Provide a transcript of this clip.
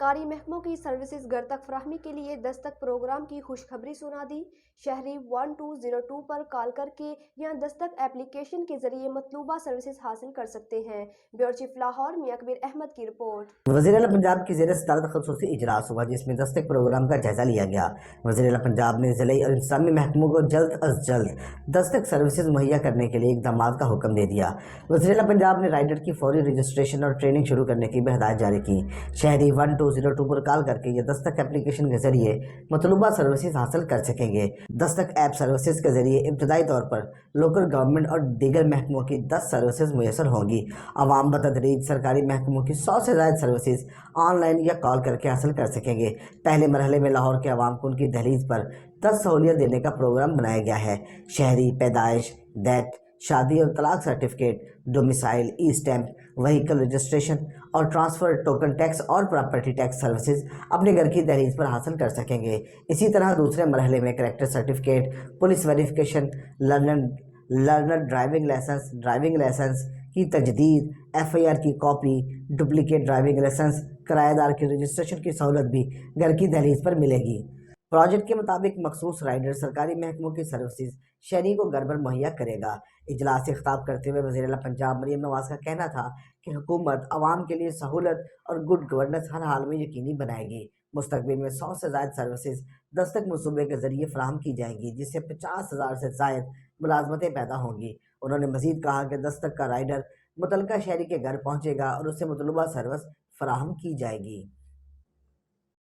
سرکاری محکموں کی سروسز گھر تک فراہمی کے لیے دستک پروگرام کی خوشخبری سنا دی۔ شہری 1202 پر کال کر کے یا دستک ایپلیکیشن کے ذریعے مطلوبہ سروسز حاصل کر سکتے ہیں۔ بیورو چیف لاہور میاں کبیر احمد کی رپورٹ۔ وزیر اعلیٰ پنجاب کی زیر صدارت خصوصی اجلاس ہوا جس میں دستک پروگرام کا جائزہ لیا گیا۔ وزیر اعلیٰ پنجاب نے ضلعی اور انتظامی محکموں کو جلد از جلد دستک سروسز مہیا کرنے کے لیے اقدامات کا حکم دے دیا۔ وزیر اعلیٰ پنجاب نے رائڈر کی فوری رجسٹریشن اور ٹریننگ شروع کرنے کی بھی ہدایت جاری کی۔ شہری 1202 پر کال کر کے یہ دستک ایپلیکیشن کے ذریعے مطلوبہ سروسز حاصل کر سکیں گے۔ دستک ایپ سروسز کے ذریعے ابتدائی طور پر لوکل گورنمنٹ اور دیگر محکموں کی 10 سروسز میسر ہوں گی۔ عوام بتدریج سرکاری محکموں کی 100 سے زائد سروسز آن لائن یا کال کر کے حاصل کر سکیں گے۔ پہلے مرحلے میں لاہور کے عوام کو ان کی دہلیز پر 10 سہولیات دینے کا پروگرام بنایا گیا ہے۔ شہری پیدائش، ڈیتھ، شادی اور طلاق سرٹیفکیٹ، ڈومیسائل، ای اسٹیمپ، وہیکل رجسٹریشن اور ٹرانسفر، ٹوکن ٹیکس اور پراپرٹی ٹیکس سروسز اپنے گھر کی دہلیز پر حاصل کر سکیں گے۔ اسی طرح دوسرے مرحلے میں character certificate, police verification, learner driving licence کی تجدید، ایف آئی آر کی کاپی، ڈپلیکیٹ ڈرائیونگ لائسنس، کرایہ دار کی رجسٹریشن کی سہولت بھی گھر کی دہلیز پر ملے گی۔ پروجیکٹ کے مطابق مخصوص رائڈر سرکاری محکموں کی سروسز شہری کو گھر پر مہیا کرے گا۔ اجلاس سے خطاب کرتے ہوئے وزیر اعلیٰ پنجاب مریم نواز کا کہنا تھا کہ حکومت عوام کے لیے سہولت اور گڈ گورننس ہر حال میں یقینی بنائے گی۔ مستقبل میں 100 سے زائد سروسز دستک منصوبے کے ذریعے فراہم کی جائیں گی جس سے 50,000 سے زائد ملازمتیں پیدا ہوں گی۔ انہوں نے مزید کہا کہ دستک کا رائڈر متعلقہ شہری کے گھر پہنچے گا اور اسے مطلوبہ سروس فراہم کی جائے گی۔